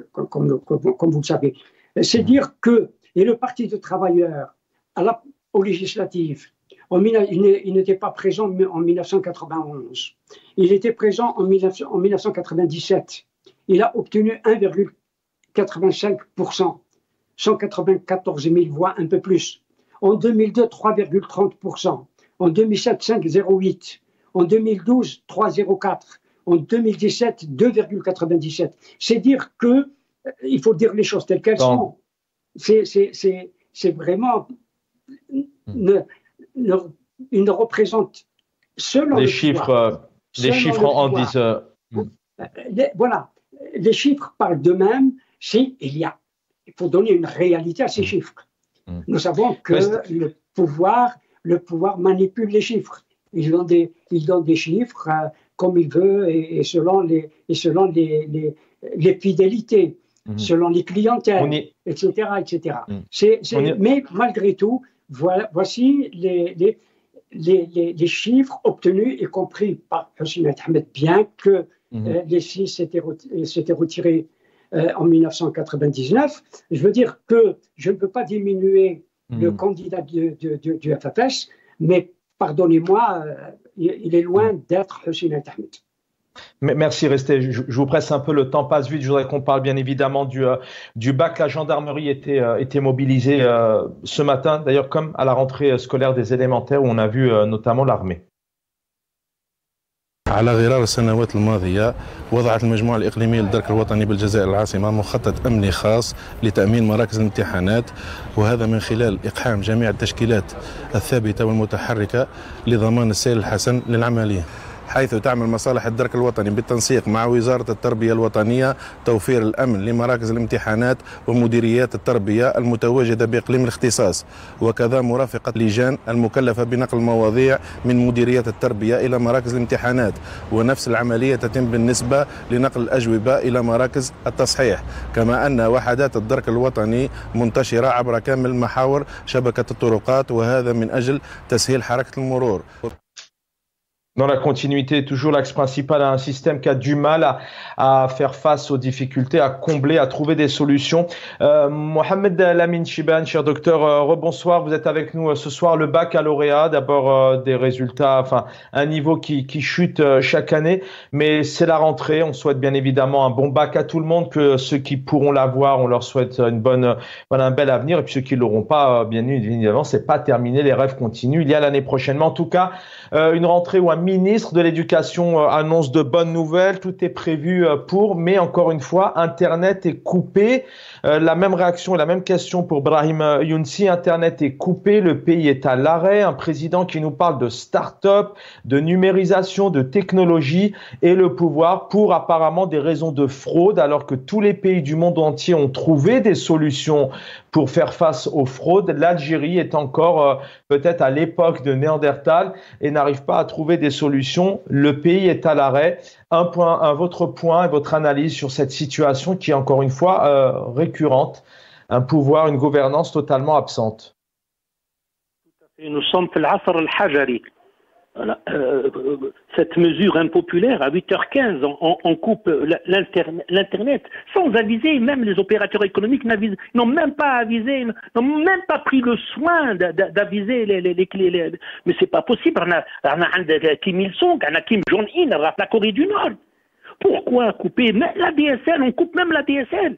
le savez. C'est dire que, et le Parti des travailleurs, aux législatives, il n'était pas présent en 1991. Il était présent en 1997. Il a obtenu 1,85%. 194 000 voix, un peu plus. En 2002, 3,30%. En 2007, 5,08%. En 2012, 3,04%. En 2017, 2,97%. C'est dire que, il faut dire les choses telles qu'elles sont. C'est vraiment, il ne représente, selon les chiffres, en disent. Voilà, les chiffres parlent d'eux-mêmes. Il faut donner une réalité à ces chiffres. Nous savons que le pouvoir manipule les chiffres. Il donne des chiffres comme il veut et selon les fidélités, selon les clientèles, etc. etc. Mais malgré tout, voici les chiffres obtenus, y compris par Hossein Ahmed, bien que les 6 s'étaient retirés en 1999. Je veux dire que je ne peux pas diminuer le candidat du FFS, mais pardonnez-moi, il est loin d'être Hossein Ahmed. Merci, restez. Je vous presse un peu, le temps passe vite. Je voudrais qu'on parle bien évidemment du bac. La gendarmerie était mobilisée ce matin, d'ailleurs comme à la rentrée scolaire des élémentaires où on a vu notamment l'armée. على غرار السنوات الماضية وضعت المجموعة الإقليمية للدرك الوطني بالجزائر العاصمة مخطط أمني خاص لتأمين مراكز الامتحانات، وهذا من خلال إقحام جميع التشكيلات الثابتة والمتحركة لضمان السير الحسن للعملية، حيث تعمل مصالح الدرك الوطني بالتنسيق مع وزارة التربية الوطنية توفير الأمن لمراكز الامتحانات ومديريات التربية المتواجدة بإقليم الاختصاص، وكذا مرافقة لجان المكلفة بنقل المواضيع من مديريات التربية إلى مراكز الامتحانات، ونفس العملية تتم بالنسبة لنقل الأجوبة إلى مراكز التصحيح، كما أن وحدات الدرك الوطني منتشرة عبر كامل محاور شبكة الطرقات، وهذا من أجل تسهيل حركة المرور. Dans la continuité, toujours l'axe principal à un système qui a du mal à faire face aux difficultés, à combler, à trouver des solutions. Mohamed Lamine Chibane, cher docteur, rebonsoir. Vous êtes avec nous ce soir. Le baccalauréat, d'abord des résultats, enfin un niveau qui chute chaque année, mais c'est la rentrée. On souhaite bien évidemment un bon bac à tout le monde, que ceux qui pourront l'avoir, on leur souhaite un bel avenir, et puis ceux qui l'auront pas, bien évidemment, c'est pas terminé. Les rêves continuent. Il y a l'année prochaine, mais en tout cas, une rentrée où un ministre de l'Éducation annonce de bonnes nouvelles, tout est prévu pour, mais encore une fois, Internet est coupé. La même réaction et la même question pour Brahim Younsi. Internet est coupé, le pays est à l'arrêt. Un président qui nous parle de start-up, de numérisation, de technologie, et le pouvoir pour apparemment des raisons de fraude, alors que tous les pays du monde entier ont trouvé des solutions pour faire face aux fraudes. L'Algérie est encore peut-être à l'époque de Néandertal et n'arrive pas à trouver des solutions. Le pays est à l'arrêt. Votre point et votre analyse sur cette situation qui est encore une fois récurrente, un pouvoir, une gouvernance totalement absente. Nous sommes في العصر الحجري. Cette mesure impopulaire, à 8h15, on coupe l'Internet sans aviser. Même les opérateurs économiques n'ont même pas avisé, n'ont même pas pris le soin d'aviser les clients. Mais c'est pas possible. On a Kim Il-sung, on a Kim Jong-un, on a la Corée du Nord. Pourquoi couper la DSL? On coupe même la DSL.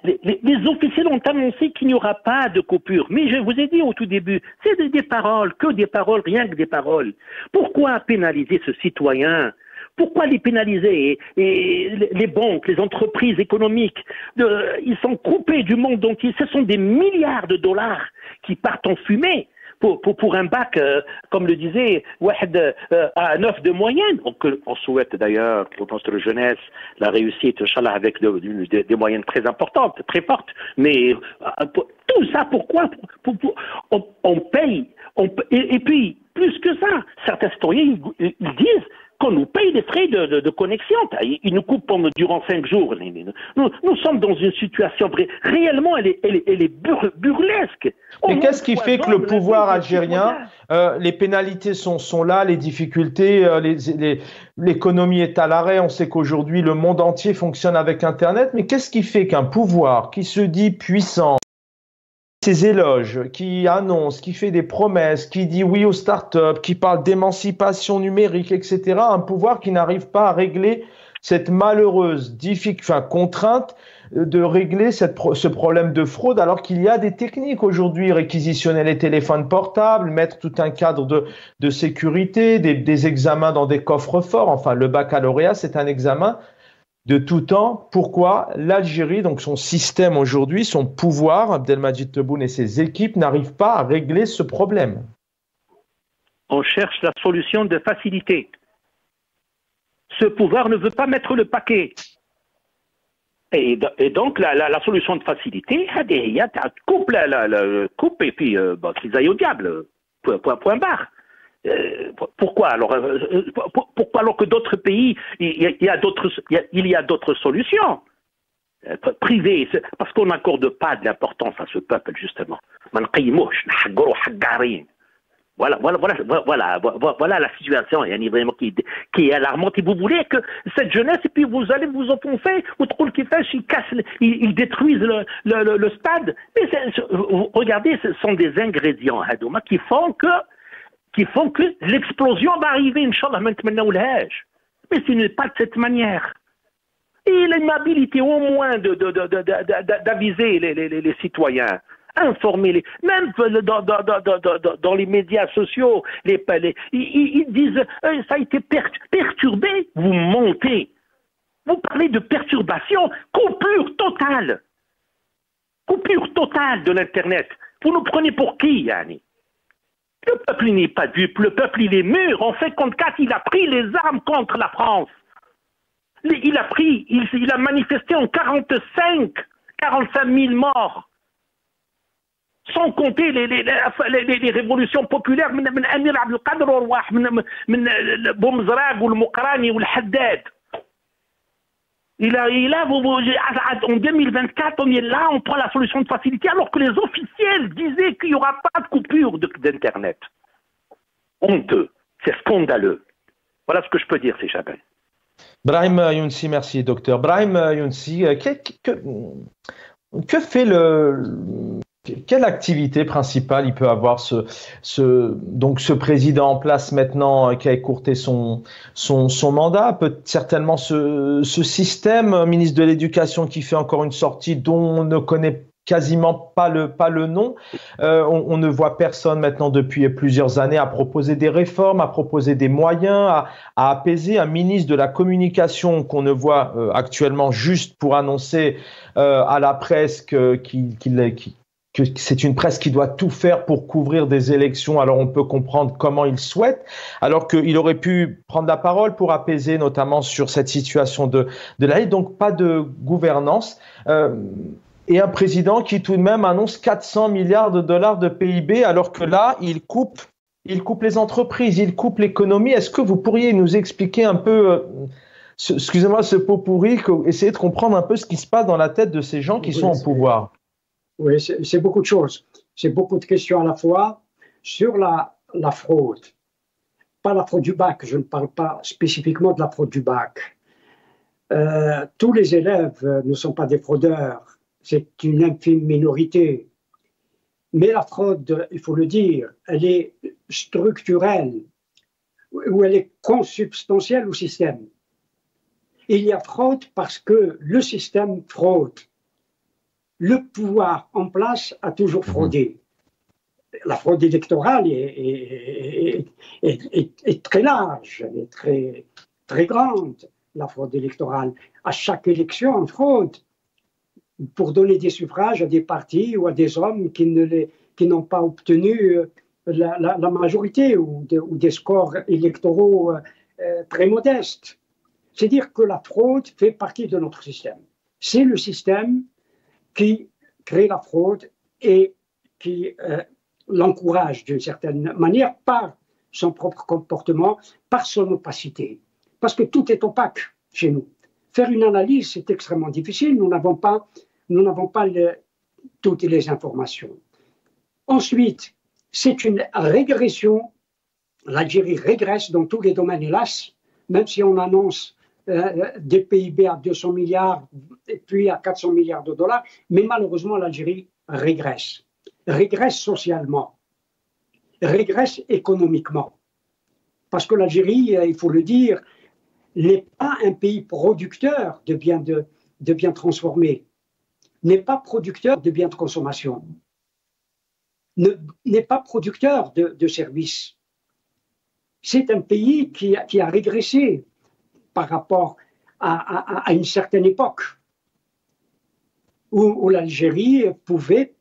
Les officiels ont annoncé qu'il n'y aura pas de coupure. Mais je vous ai dit au tout début, c'est des paroles, que des paroles, rien que des paroles. Pourquoi pénaliser ce citoyen? Pourquoi les pénaliser? Et les banques, les entreprises économiques, ils sont coupés du monde entier. Ce sont des milliards de dollars qui partent en fumée. Pour un bac, comme le disait Wahed, à 9 de moyenne. On souhaite d'ailleurs pour notre jeunesse la réussite, Inch'Allah, avec des moyennes très importantes, très fortes. Mais tout ça, pourquoi on paye et puis, plus que ça, certains citoyens ils disent qu'on nous paye des frais de connexion. Ils nous coupent durant 5 jours. Nous sommes dans une situation réellement, elle est burlesque. Mais qu'est-ce qui fait que le pouvoir algérien, les pénalités sont là, les difficultés, l'économie est à l'arrêt. On sait qu'aujourd'hui le monde entier fonctionne avec Internet. Mais qu'est-ce qui fait qu'un pouvoir qui se dit puissant, ses éloges, qui annonce, qui fait des promesses, qui dit oui aux startups, qui parle d'émancipation numérique, etc., un pouvoir qui n'arrive pas à régler cette malheureuse contrainte de régler ce problème de fraude, alors qu'il y a des techniques aujourd'hui, réquisitionner les téléphones portables, mettre tout un cadre de sécurité, des examens dans des coffres forts. Enfin, le baccalauréat, c'est un examen de tout temps. Pourquoi l'Algérie, donc son système aujourd'hui, son pouvoir, Abdelmadjid Tebboune et ses équipes n'arrivent pas à régler ce problème? On cherche la solution de facilité. Ce pouvoir ne veut pas mettre le paquet. Et donc, la solution de facilité, coupe et puis qu'ils aillent au diable. Point barre. Pourquoi alors que d'autres pays, il y a d'autres solutions privées, parce qu'on n'accorde pas de l'importance à ce peuple, justement. Voilà la situation vraiment qui est alarmante. Et vous voulez que cette jeunesse, et puis vous allez vous enfoncer, vous trouvez qu'ils ils détruisent le stade. Mais regardez, ce sont des ingrédients qui font que l'explosion va arriver, Inch'Allah, maintenant. Mais ce n'est pas de cette manière. Et l'amabilité au moins d'aviser les citoyens, informer même dans les médias sociaux, ils disent ça a été perturbé. Vous mentez. Vous parlez de perturbation, coupure totale de l'Internet. Vous nous prenez pour qui, Yanni? Le peuple n'est pas dupe, le peuple il est mûr. En 54, il a pris les armes contre la France. Il a manifesté en 45 000 morts. Sans compter les révolutions populaires, Amir Abdel Qadr Boumzrag ou le Mokrani ou le Haddad. En 2024, on est là, on prend la solution de facilité, alors que les officiels disaient qu'il n'y aura pas de coupure d'Internet. Honteux, c'est scandaleux. Voilà ce que je peux dire, c'est Chaben. Brahim Younsi, merci docteur. Brahim Younsi, que fait quelle activité principale il peut avoir ce président en place maintenant qui a écourté son mandat? Peut certainement ce système, ministre de l'Éducation, qui fait encore une sortie dont on ne connaît quasiment pas le nom. On ne voit personne maintenant depuis plusieurs années à proposer des réformes, à proposer des moyens, à apaiser. Un ministre de la Communication qu'on ne voit actuellement juste pour annoncer à la presse que c'est une presse qui doit tout faire pour couvrir des élections. Alors on peut comprendre comment il souhaite, alors qu'il aurait pu prendre la parole pour apaiser notamment sur cette situation de la Ligue. Donc pas de gouvernance. Et un président qui tout de même annonce 400 milliards de dollars de PIB, alors que là, il coupe les entreprises, il coupe l'économie. Est-ce que vous pourriez nous expliquer un peu, excusez-moi ce pot pourri, essayer de comprendre un peu ce qui se passe dans la tête de ces gens qui sont au pouvoir? Oui, c'est beaucoup de choses. C'est beaucoup de questions à la fois. Sur la fraude, pas la fraude du bac, je ne parle pas spécifiquement de la fraude du bac. Tous les élèves ne sont pas des fraudeurs. C'est une infime minorité. Mais la fraude, il faut le dire, elle est structurelle ou elle est consubstantielle au système. Il y a fraude parce que le système fraude. Le pouvoir en place a toujours fraudé. La fraude électorale est très large, elle est très, très grande, la fraude électorale. À chaque élection, on fraude pour donner des suffrages à des partis ou à des hommes qui n'ont pas obtenu la majorité ou des scores électoraux très modestes. C'est dire que la fraude fait partie de notre système. C'est le système qui crée la fraude et qui l'encourage d'une certaine manière par son propre comportement, par son opacité. Parce que tout est opaque chez nous. Faire une analyse, c'est extrêmement difficile. Nous n'avons pas toutes les informations. Ensuite, c'est une régression. L'Algérie régresse dans tous les domaines, hélas, même si on annonce des PIB à 200 milliards et puis à 400 milliards de dollars, mais malheureusement l'Algérie régresse. Régresse socialement, régresse économiquement. Parce que l'Algérie, il faut le dire, n'est pas un pays producteur de biens transformés, n'est pas producteur de biens de consommation, n'est pas producteur de services. C'est un pays qui a régressé par rapport à une certaine époque où l'Algérie pouvait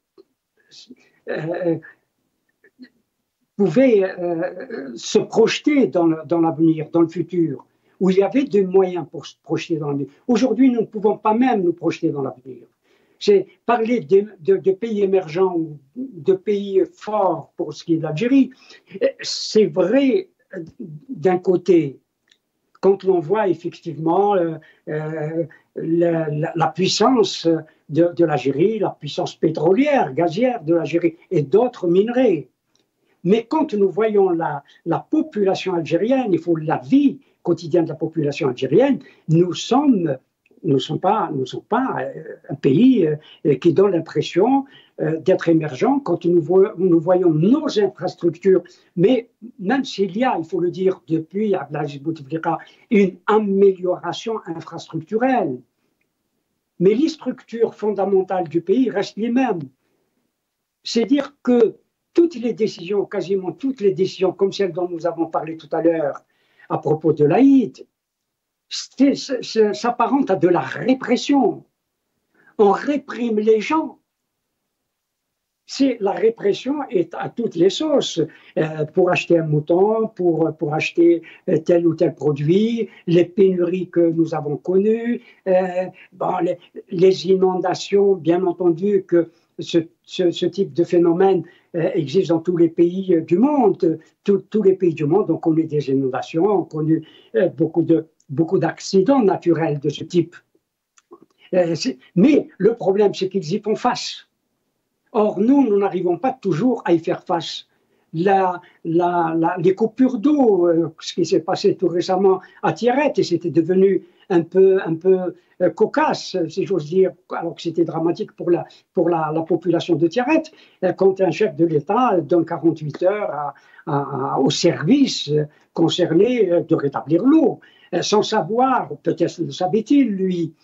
se projeter dans l'avenir, dans le futur, où il y avait des moyens pour se projeter dans l'avenir. Aujourd'hui, nous ne pouvons pas même nous projeter dans l'avenir. C'est parler de pays émergents ou de pays forts pour ce qui est de l'Algérie. C'est vrai d'un côté, quand l'on voit effectivement la puissance de l'Algérie, la puissance pétrolière, gazière de l'Algérie et d'autres minerais. Mais quand nous voyons la population algérienne, il faut la vie quotidienne de la population algérienne, nous ne sommes pas un pays qui donne l'impression d'être émergent quand nous voyons nos infrastructures. Mais même s'il y a, il faut le dire, depuis Abdelaziz Bouteflika, une amélioration infrastructurelle, mais les structures fondamentales du pays restent les mêmes. C'est dire que toutes les décisions, quasiment toutes les décisions, comme celle dont nous avons parlé tout à l'heure à propos de l'Aïd, s'apparente à de la répression. On réprime les gens. La répression est à toutes les sauces. Pour acheter un mouton, pour acheter tel ou tel produit, les pénuries que nous avons connues, les inondations, bien entendu que ce type de phénomène existe dans tous les pays du monde. Tous les pays du monde ont connu des inondations, ont connu beaucoup d'accidents naturels de ce type. Mais le problème, c'est qu'ils y font face. Or, nous n'arrivons pas toujours à y faire face. Les coupures d'eau, ce qui s'est passé tout récemment à Tiaret, et c'était devenu un peu cocasse, si j'ose dire, alors que c'était dramatique pour la population de Tiaret, quand un chef de l'État donne 48 heures au service concerné de rétablir l'eau, sans savoir, peut-être le savait-il lui,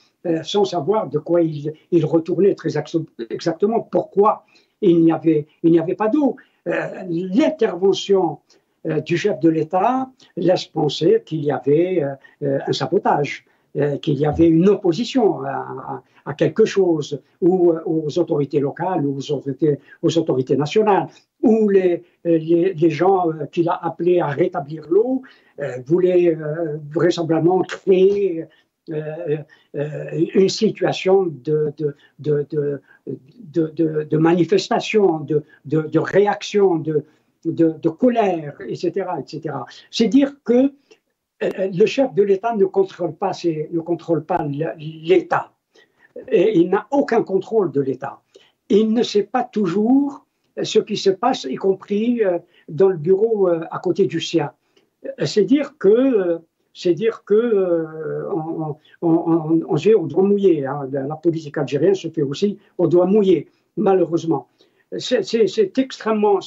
sans savoir de quoi il retournait très exactement, pourquoi il n'y avait pas d'eau. L'intervention du chef de l'État laisse penser qu'il y avait un sabotage, qu'il y avait une opposition à quelque chose, ou aux autorités locales, ou aux autorités nationales, ou les gens qu'il a appelés à rétablir l'eau voulaient vraisemblablement créer une situation de manifestation, de réaction, de colère, etc., etc. C'est dire que le chef de l'État ne contrôle pas l'État. Il n'a aucun contrôle de l'État. Il ne sait pas toujours ce qui se passe, y compris dans le bureau à côté du sien. C'est dire que on gère au doigt mouillé. Hein. La politique algérienne se fait aussi au doigt mouillé, malheureusement. C'est extrêmement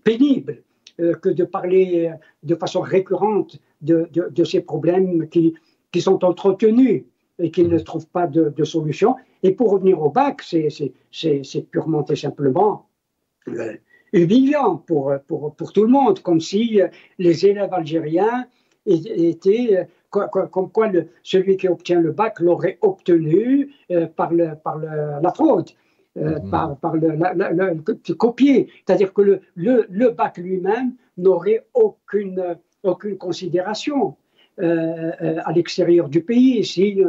pénible que de parler de façon récurrente de ces problèmes qui sont entretenus et qui ne trouvent pas de solution. Et pour revenir au bac, c'est purement et simplement humiliant pour tout le monde, comme si les élèves algériens étaient, comme quoi celui qui obtient le bac l'aurait obtenu par la fraude, par le copier. C'est-à-dire que le bac lui-même n'aurait aucune considération à l'extérieur du pays. Si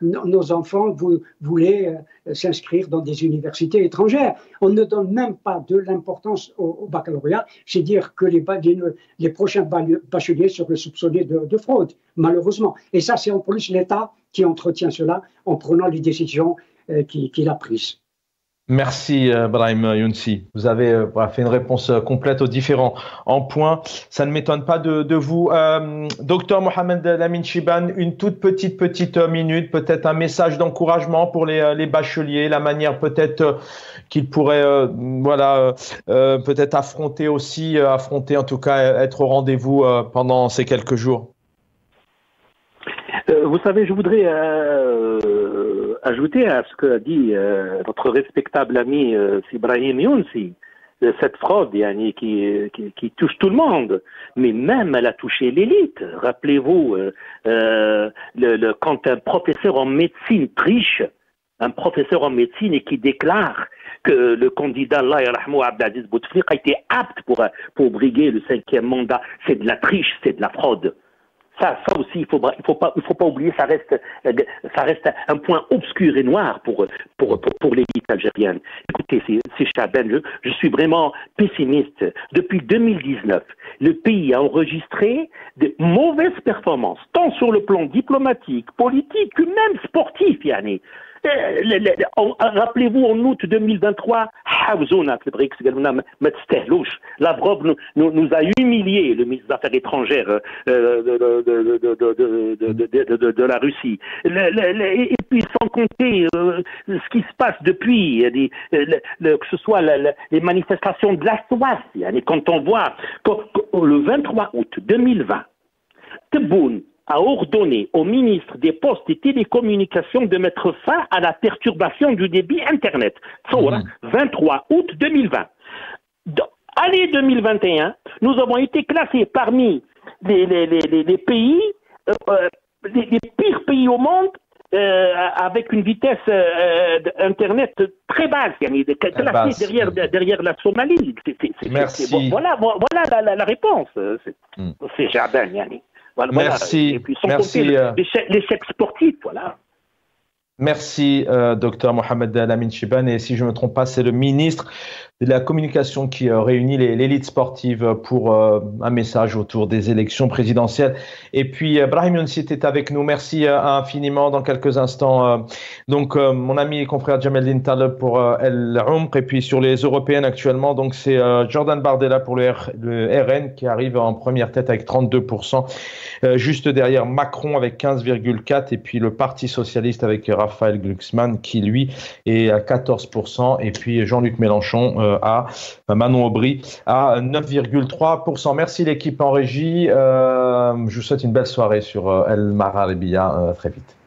nos enfants voulaient s'inscrire dans des universités étrangères, on ne donne même pas de l'importance au baccalauréat. C'est dire que les prochains bacheliers seraient soupçonnés de fraude, malheureusement. Et ça, c'est en plus l'État qui entretient cela en prenant les décisions qu'il a prises. Merci Brahim Younsi. Vous avez fait une réponse complète aux différents en points. Ça ne m'étonne pas de vous. Docteur Mohamed Lamine Chibane, une toute petite minute, peut-être un message d'encouragement pour les bacheliers, la manière peut-être qu'ils pourraient peut-être affronter en tout cas être au rendez-vous pendant ces quelques jours. Vous savez, je voudrais ajouter à ce qu'a dit notre respectable ami Ibrahim Younsi, cette fraude qui touche tout le monde, mais même elle a touché l'élite. Rappelez-vous, quand un professeur en médecine triche, un professeur en médecine et qui déclare que le candidat Allah yarhamou Abdelaziz Bouteflika a été apte pour briguer le 5e mandat, c'est de la triche, c'est de la fraude. Ça aussi, il faut pas oublier, ça reste un point obscur et noir pour l'élite algérienne. Écoutez, c'est Chaben, je suis vraiment pessimiste. Depuis 2019, le pays a enregistré de mauvaises performances, tant sur le plan diplomatique, politique, que même sportif, Yannick. Rappelez-vous, en août 2023, Lavrov nous a humilié, le ministre des Affaires étrangères de la Russie. Et puis, sans compter ce qui se passe depuis, que ce soit les manifestations de la soif, quand on voit le 23 août 2020, Tebboune a ordonné au ministre des Postes et Télécommunications de mettre fin à la perturbation du débit Internet. 23 août 2020. Année 2021, nous avons été classés parmi les pays, les pires pays au monde, avec une vitesse Internet très basse, classée derrière la Somalie. Merci. Voilà la réponse. C'est Jardin, Yannick. Voilà, merci. Et puis, sans compter l'échec sportif, voilà. Merci, docteur Mohamed Lamine Chibane. Et si je ne me trompe pas, c'est le ministre de la communication qui réunit l'élite sportive pour un message autour des élections présidentielles. Et puis, Brahim Younsi était avec nous. Merci infiniment. Dans quelques instants, mon ami et confrère Jamal Taleb pour El Umq. Et puis, sur les européennes actuellement, donc c'est Jordan Bardella pour le RN qui arrive en première tête avec 32%. Juste derrière Macron avec 15,4%. Et puis, le Parti socialiste avec Raphaël Glucksmann qui, lui, est à 14%. Et puis, Jean-Luc Mélenchon à Manon Aubry à 9,3%. Merci l'équipe en régie. Je vous souhaite une belle soirée sur El Mararibia. Très vite.